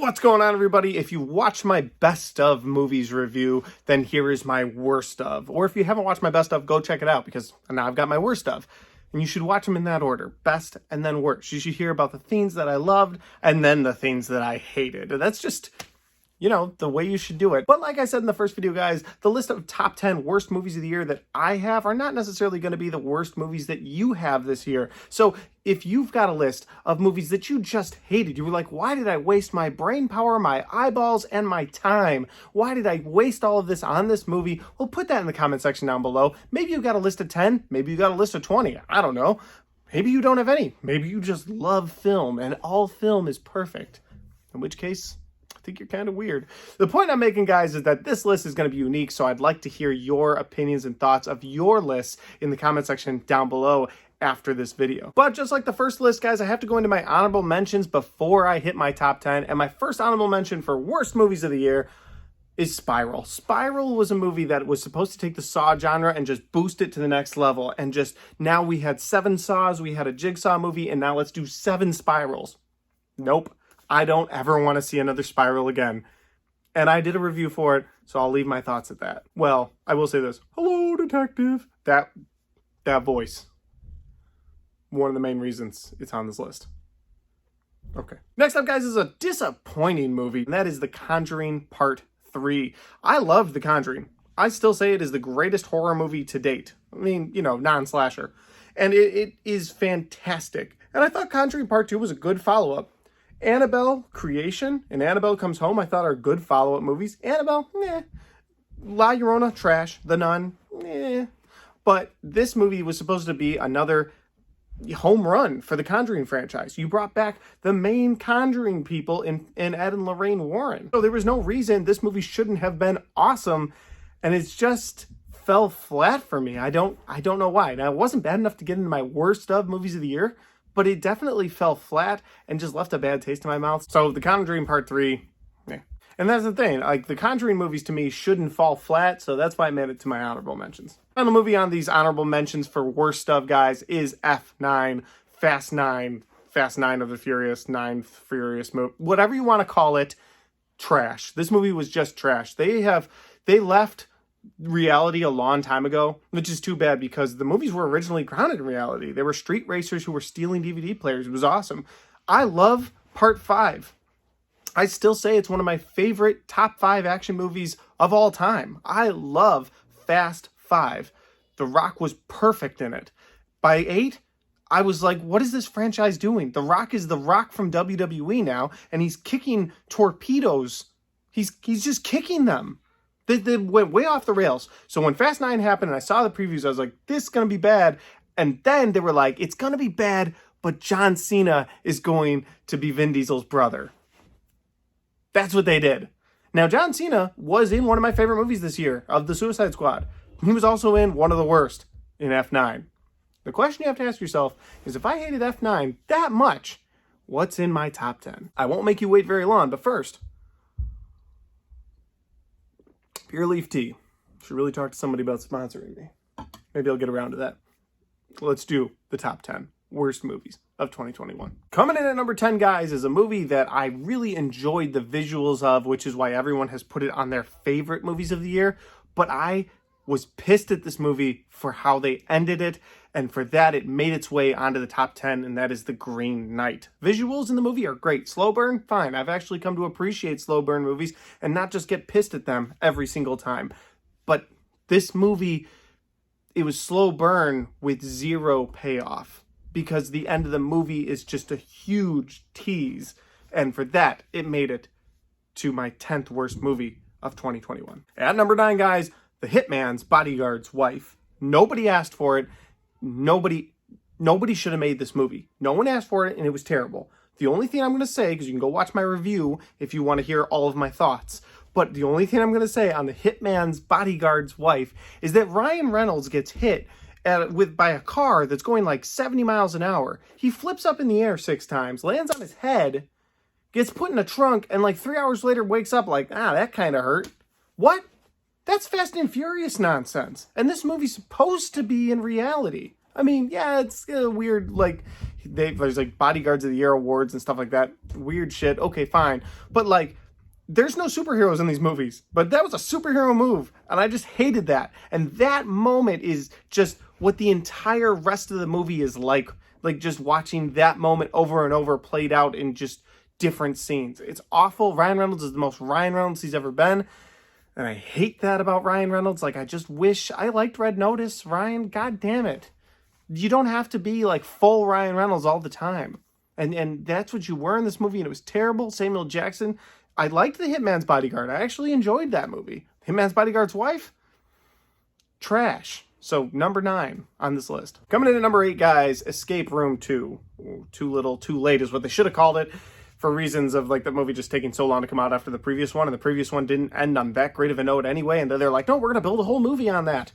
What's going on, everybody? If you watched my best of movies review, then here is my worst of. Or if you haven't watched my best of, go check it out, because now I've got my worst of. And you should watch them in that order. Best and then worst. You should hear about the things that I loved and then the things that I hated. That's just, you know, the way you should do it. But like I said in the first video, guys, the list of top 10 worst movies of the year that I have are not necessarily going to be the worst movies that you have this year. So if you've got a list of movies that you just hated, you were like, why did I waste my brain power, my eyeballs, and my time? Why did I waste all of this on this movie? Well, put that in the comment section down below. Maybe you've got a list of 10. Maybe you've got a list of 20. I don't know. Maybe you don't have any. Maybe you just love film and all film is perfect. In which case, I think you're kind of weird. The point I'm making, guys, is that this list is going to be unique, so I'd like to hear your opinions and thoughts of your lists in the comment section down below after this video. But just like the first list, guys, I have to go into my honorable mentions before I hit my top 10, and my first honorable mention for worst movies of the year is Spiral. Spiral was a movie that was supposed to take the Saw genre and just boost it to the next level, and just now we had 7 Saws, we had a Jigsaw movie, and now let's do 7 Spirals. Nope. I don't ever want to see another Spiral again. And I did a review for it, so I'll leave my thoughts at that. Well, I will say this. Hello, detective. That voice. One of the main reasons it's on this list. Okay. Next up, guys, is a disappointing movie, and that is The Conjuring Part 3. I loved The Conjuring. I still say it is the greatest horror movie to date. I mean, you know, non-slasher. And it is fantastic. And I thought Conjuring Part 2 was a good follow-up. Annabelle Creation and Annabelle Comes Home, I thought, are good follow-up movies. Annabelle, meh. La Llorona, trash. The Nun, eh. But this movie was supposed to be another home run for the Conjuring franchise. You brought back the main Conjuring people in Ed and Lorraine Warren. So there was no reason this movie shouldn't have been awesome, and it's just fell flat for me. I don't know why. Now, it wasn't bad enough to get into my worst of movies of the year, but it definitely fell flat and just left a bad taste in my mouth. So The Conjuring Part 3, yeah. And that's the thing, like, the Conjuring movies to me shouldn't fall flat, so that's why I made it to my honorable mentions. Final movie on these honorable mentions for worst of, guys, is F9, Fast 9 of the Furious, 9 Furious movie, whatever you want to call it, trash. This movie was just trash. They left reality a long time ago, which is too bad because the movies were originally grounded in reality. They were street racers who were stealing DVD players. It was awesome. I love Part 5. I still say it's one of my favorite top 5 action movies of all time. I love Fast 5. The Rock was perfect in it. By 8, I was like, what is this franchise doing? The Rock is The Rock from WWE now, and he's kicking torpedoes. He's just kicking them. They went way off the rails. So when Fast 9 happened and I saw the previews, I was like, this is going to be bad. And then they were like, it's going to be bad, but John Cena is going to be Vin Diesel's brother. That's what they did. Now, John Cena was in one of my favorite movies this year, of The Suicide Squad. He was also in one of the worst, in F9. The question you have to ask yourself is, if I hated F9 that much, what's in my top 10? I won't make you wait very long, but first, Pure Leaf Tea. Should really talk to somebody about sponsoring me. Maybe I'll get around to that. Let's do the top 10 worst movies of 2021. Coming in at number 10, guys, is a movie that I really enjoyed the visuals of, which is why everyone has put it on their favorite movies of the year. But I was pissed at this movie for how they ended it, and for that it made its way onto the top 10, and that is The Green Knight. Visuals in the movie are great. Slow burn? Fine. I've actually come to appreciate slow burn movies and not just get pissed at them every single time. But this movie, it was slow burn with zero payoff, because the end of the movie is just a huge tease, and for that, it made it to my 10th worst movie of 2021. At number 9, guys, The Hitman's Bodyguard's Wife. Nobody asked for it. Nobody should have made this movie. No one asked for it, and it was terrible. The only thing I'm going to say, because you can go watch my review if you want to hear all of my thoughts, but the only thing I'm going to say on The Hitman's Bodyguard's Wife is that Ryan Reynolds gets hit by a car that's going like 70 miles an hour. He flips up in the air 6 times, lands on his head, gets put in a trunk, and like 3 hours later wakes up like, that kind of hurt. What? That's Fast and Furious nonsense. And this movie's supposed to be in reality. I mean, yeah, it's weird, like, there's like Bodyguards of the Year awards and stuff like that. Weird shit. Okay, fine. But like, there's no superheroes in these movies, but that was a superhero move, and I just hated that. And that moment is just what the entire rest of the movie is like just watching that moment over and over played out in just different scenes. It's awful. Ryan Reynolds is the most Ryan Reynolds he's ever been, and I hate that about Ryan Reynolds. Like, I just wish I liked Red Notice. Ryan, god damn it. You don't have to be like full Ryan Reynolds all the time. And that's what you were in this movie, and it was terrible. Samuel Jackson, I liked The Hitman's Bodyguard. I actually enjoyed that movie. Hitman's Bodyguard's wife? Trash. So, number 9 on this list. Coming in at number 8, guys, Escape Room 2. Too little, too late is what they should have called it, for reasons of like the movie just taking so long to come out after the previous one, and the previous one didn't end on that great of a note anyway, and they're like, no, we're going to build a whole movie on that.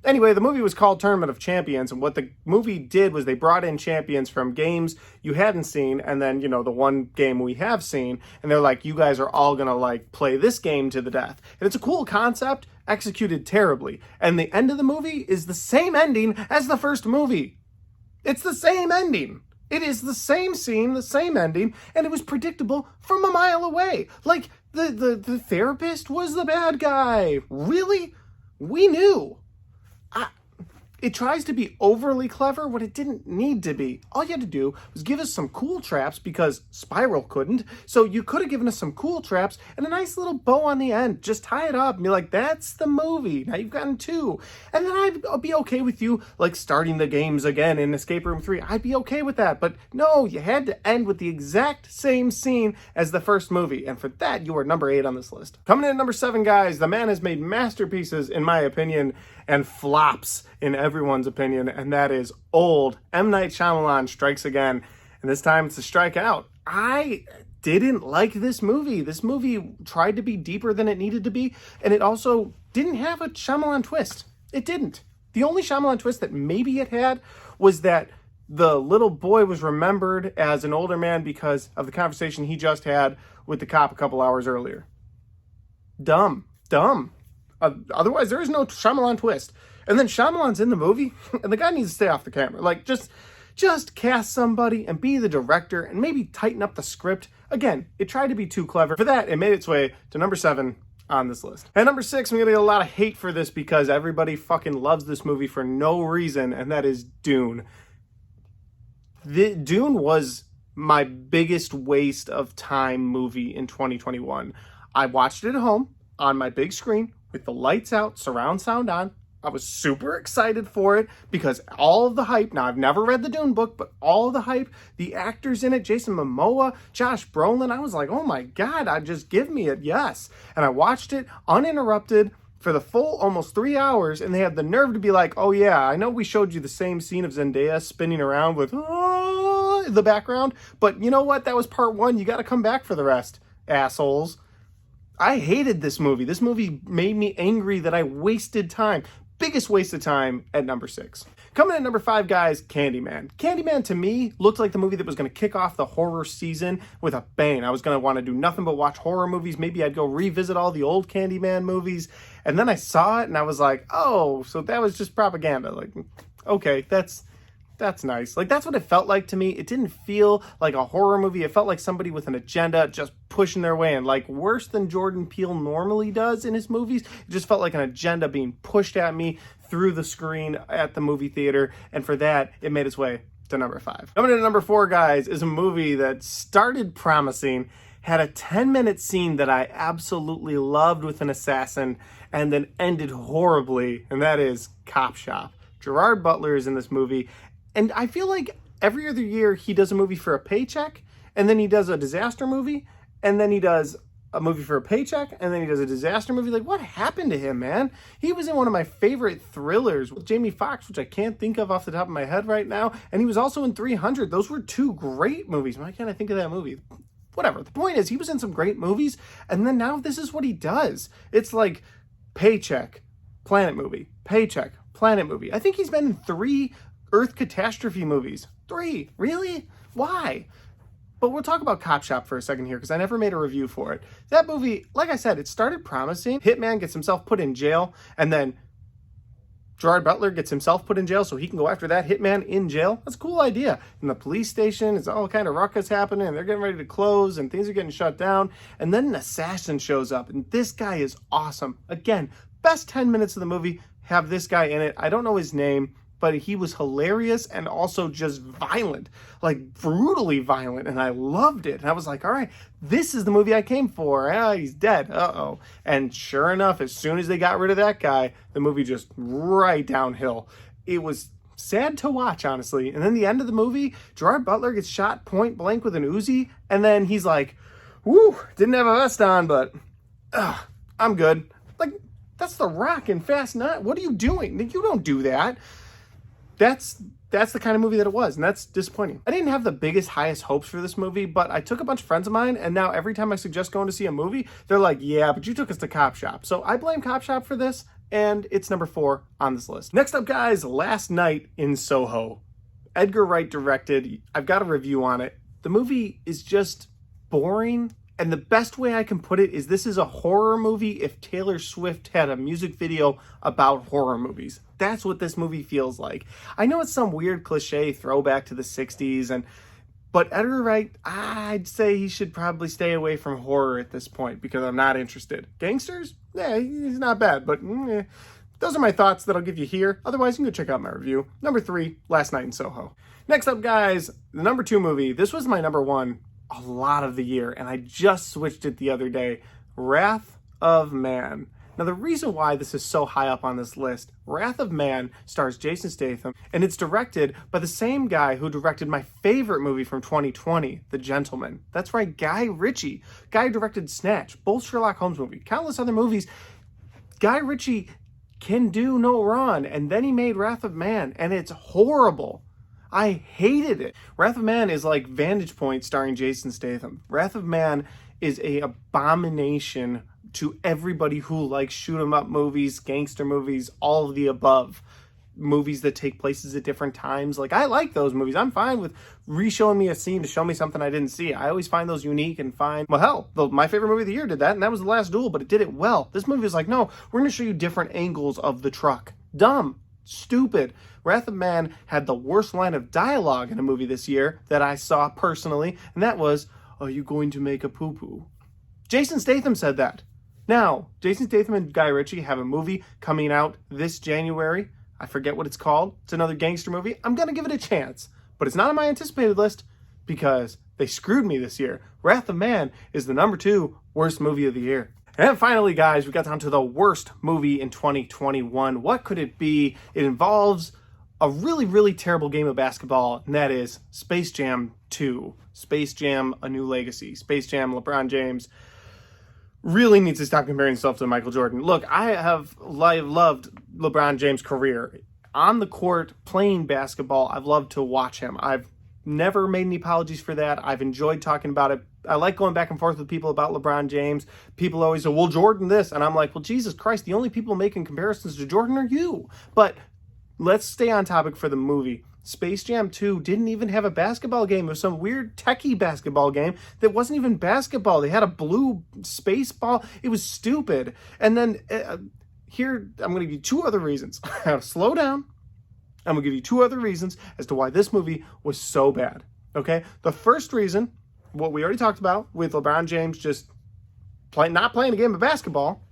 Anyway, the movie was called Tournament of Champions, and what the movie did was they brought in champions from games you hadn't seen, and then, you know, the one game we have seen, and they're like, you guys are all gonna, like, play this game to the death. And it's a cool concept, executed terribly. And the end of the movie is the same ending as the first movie. It's the same ending. It is the same scene, the same ending, and it was predictable from a mile away. Like, the therapist was the bad guy. Really? We knew. It tries to be overly clever when it didn't need to be. All you had to do was give us some cool traps because Spiral couldn't. So you could have given us some cool traps and a nice little bow on the end. Just tie it up and be like, that's the movie. Now you've gotten 2. And then I'd be okay with you like starting the games again in Escape Room 3. I'd be okay with that. But no, you had to end with the exact same scene as the first movie. And for that, you are number 8 on this list. Coming in at number 7, guys, the man has made masterpieces, in my opinion, and flops in everyone's opinion, and that is Old. M. Night Shyamalan strikes again, and this time it's a strikeout. I didn't like this movie. This movie tried to be deeper than it needed to be, and it also didn't have a Shyamalan twist. It didn't. The only Shyamalan twist that maybe it had was that the little boy was remembered as an older man because of the conversation he just had with the cop a couple hours earlier. Dumb. Otherwise, there is no Shyamalan twist. And then Shyamalan's in the movie, and the guy needs to stay off the camera. Like, just cast somebody and be the director and maybe tighten up the script. Again, it tried to be too clever. For that, it made its way to number 7 on this list. At number 6, I'm gonna get a lot of hate for this because everybody fucking loves this movie for no reason, and that is Dune. Dune was my biggest waste of time movie in 2021. I watched it at home on my big screen with the lights out, surround sound on. I was super excited for it because all of the hype, now I've never read the Dune book, but all of the hype, the actors in it, Jason Momoa, Josh Brolin, I was like, oh my God, just give me it, yes. And I watched it uninterrupted for the full almost 3 hours, and they had the nerve to be like, oh yeah, I know we showed you the same scene of Zendaya spinning around with the background, but you know what, that was part 1, you gotta come back for the rest, assholes. I hated this movie. This movie made me angry that I wasted time. Biggest waste of time at number 6. Coming in at number 5, guys, Candyman. Candyman, to me, looked like the movie that was going to kick off the horror season with a bang. I was going to want to do nothing but watch horror movies. Maybe I'd go revisit all the old Candyman movies. And then I saw it, and I was like, oh, so that was just propaganda. Like, okay, that's nice. Like, that's what it felt like to me. It didn't feel like a horror movie. It felt like somebody with an agenda just pushing their way in. Like, worse than Jordan Peele normally does in his movies. It just felt like an agenda being pushed at me through the screen at the movie theater. And for that, it made its way to number 5. Coming in at number 4, guys, is a movie that started promising, had a 10-minute scene that I absolutely loved with an assassin, and then ended horribly, and that is Cop Shop. Gerard Butler is in this movie. And I feel like every other year he does a movie for a paycheck, and then he does a disaster movie, and then he does a movie for a paycheck, and then he does a disaster movie. Like, what happened to him, man? He was in one of my favorite thrillers with Jamie Foxx, which I can't think of off the top of my head right now, and he was also in 300. Those were 2 great movies. Why can't I think of that movie? Whatever. The point is, he was in some great movies, and then now this is what he does. It's like paycheck, planet movie, paycheck, planet movie. I think he's been in 3 Earth catastrophe movies. 3? Really? Why? But we'll talk about Cop Shop for a second here because I never made a review for it. That movie, like I said, it started promising. Hitman gets himself put in jail, and then Gerard Butler gets himself put in jail so he can go after that hitman in jail. That's a cool idea. In the police station, it's all kind of ruckus happening, and they're getting ready to close, and things are getting shut down. And then an assassin shows up, and this guy is awesome. Again, best 10 minutes of the movie have this guy in it. I don't know his name, but he was hilarious and also just violent, like brutally violent, and I loved it. And I was like, all right, this is the movie I came for. Ah, he's dead. Uh-oh. And sure enough, as soon as they got rid of that guy, the movie just right downhill. It was sad to watch, honestly. And then the end of the movie, Gerard Butler gets shot point blank with an Uzi, and then he's like, whoo, didn't have a vest on, but I'm good. Like, that's The Rock in Fast 9. What are you doing? You don't do that. That's the kind of movie that it was, and that's disappointing. I didn't have the biggest, highest hopes for this movie, but I took a bunch of friends of mine, and now every time I suggest going to see a movie, they're like, yeah, but you took us to Cop Shop. So I blame Cop Shop for this, and it's number 4 on this list. Next up, guys, Last Night in Soho. Edgar Wright directed. I've got a review on it. The movie is just boring. And the best way I can put it is this is a horror movie if Taylor Swift had a music video about horror movies. That's what this movie feels like. I know it's some weird cliche throwback to the 60s, but Edgar Wright, I'd say he should probably stay away from horror at this point because I'm not interested. Gangsters? Yeah, he's not bad, but those are my thoughts that I'll give you here. Otherwise, you can go check out my review. Number 3, Last Night in Soho. Next up, guys, the number 2 movie. This was my number 1 a lot of the year, and I just switched it the other day. Wrath of Man. Now, the reason why this is so high up on this list, Wrath of Man stars Jason Statham, and it's directed by the same guy who directed my favorite movie from 2020, The Gentleman. That's right, Guy Ritchie. Guy directed Snatch, both Sherlock Holmes movies, countless other movies. Guy Ritchie can do no wrong, and then he made Wrath of Man, and it's horrible. I hated it. Wrath of Man is like Vantage Point starring Jason Statham. Wrath of Man is an abomination to everybody who likes shoot 'em up movies, gangster movies, all of the above. Movies that take places at different times. Like, I like those movies. I'm fine with re-showing me a scene to show me something I didn't see. I always find those unique and fine. Well, hell, my favorite movie of the year did that, and that was The Last Duel, but it did it well. This movie is like, no, we're going to show you different angles of the truck. Dumb. Stupid. Wrath of Man had the worst line of dialogue in a movie this year that I saw personally, and that was, "Are you going to make a poo-poo?" Jason Statham said that. Now, Jason Statham and Guy Ritchie have a movie coming out this January. I forget what it's called. It's another gangster movie. I'm going to give it a chance, but it's not on my anticipated list because they screwed me this year. Wrath of Man is the number 2 worst movie of the year. And finally, guys, we got down to the worst movie in 2021. What could it be? It involves a really, really terrible game of basketball, and that is Space Jam 2. Space Jam: A New Legacy. Space Jam, LeBron James really needs to stop comparing himself to Michael Jordan. Look, I have loved LeBron James' career. On the court, playing basketball, I've loved to watch him. I've never made any apologies for that. I've enjoyed talking about it. I like going back and forth with people about LeBron James. People always say, well, Jordan this. And I'm like, well, Jesus Christ, the only people making comparisons to Jordan are you. But let's stay on topic for the movie. Space Jam 2 didn't even have a basketball game. It was some weird techie basketball game that wasn't even basketball. They had a blue space ball. It was stupid. And then here, I'm going to give you 2 other reasons. Slow down. I'm going to give you 2 other reasons as to why this movie was so bad. Okay? The first reason, what we already talked about with LeBron James just not playing a game of basketball.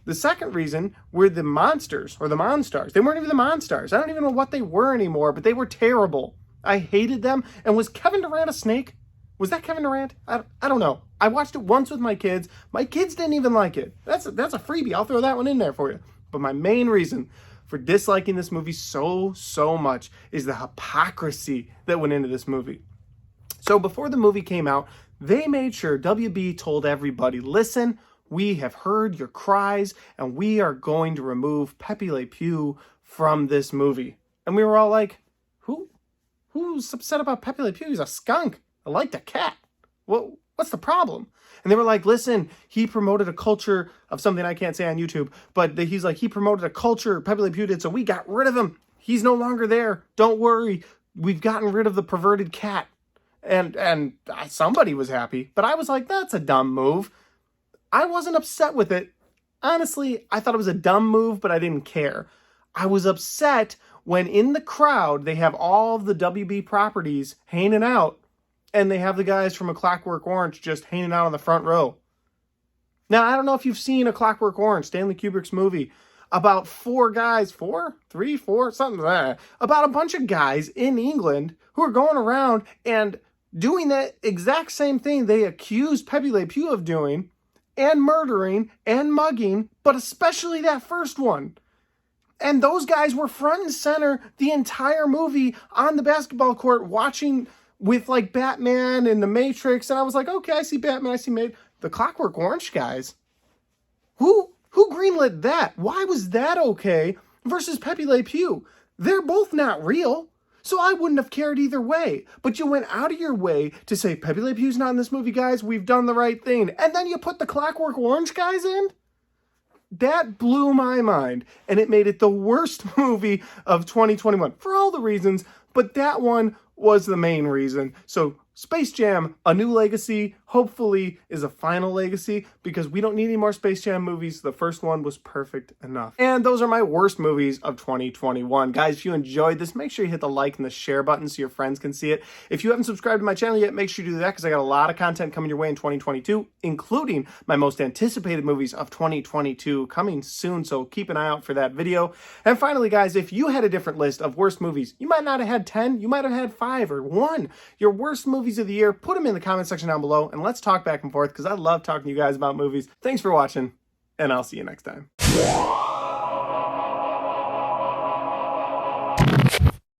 The second reason were the monsters, or the Monstars. They weren't even the Monstars. I don't even know what they were anymore, but they were terrible. I hated them. And was Kevin Durant a snake? Was that Kevin Durant? I don't know. I watched it once with my kids. My kids didn't even like it. That's a freebie. I'll throw that one in there for you. But my main reason for disliking this movie so much is the hypocrisy that went into this movie. So before the movie came out, they made sure WB told everybody, listen, we have heard your cries, and we are going to remove Pepe Le Pew from this movie. And we were all like, who's upset about Pepe Le Pew? He's a skunk. I like the cat. What's the problem? And they were like, listen, he promoted a culture of something I can't say on YouTube, but he's like, he promoted a culture, Pepe Le Pew did, so we got rid of him. He's no longer there. Don't worry. We've gotten rid of the perverted cat. And somebody was happy, but I was like, that's a dumb move. I wasn't upset with it. Honestly, I thought it was a dumb move, but I didn't care. I was upset when in the crowd they have all of the WB properties hanging out, and they have the guys from A Clockwork Orange just hanging out on the front row. Now, I don't know if you've seen A Clockwork Orange, Stanley Kubrick's movie, about four guys, something like that, about a bunch of guys in England who are going around and doing that exact same thing they accused Pepe Le Pew of doing, and murdering and mugging, but especially that first one. And those guys were front and center the entire movie on the basketball court watching with like Batman and The Matrix. And I was like, okay, I see Batman, I see the Clockwork Orange guys. Who greenlit that? Why was that okay versus Pepe Le Pew? They're both not real. So I wouldn't have cared either way. But you went out of your way to say, Pepe Le Pew's not in this movie, guys. We've done the right thing. And then you put the Clockwork Orange guys in? That blew my mind. And it made it the worst movie of 2021. For all the reasons, but that one was the main reason. So Space Jam, A New Legacy, hopefully is a final legacy, because we don't need any more Space Jam movies. The first one was perfect enough. And those are my worst movies of 2021. Guys, if you enjoyed this, make sure you hit the like and the share button so your friends can see it. If you haven't subscribed to my channel yet, make sure you do that, because I got a lot of content coming your way in 2022, including my most anticipated movies of 2022 coming soon, so keep an eye out for that video. And finally, guys, if you had a different list of worst movies, you might not have had 10, you might have had 5 or 1. Your worst movies of the year, put them in the comment section down below, and let's talk back and forth, because I love talking to you guys about movies. Thanks for watching, and I'll see you next time.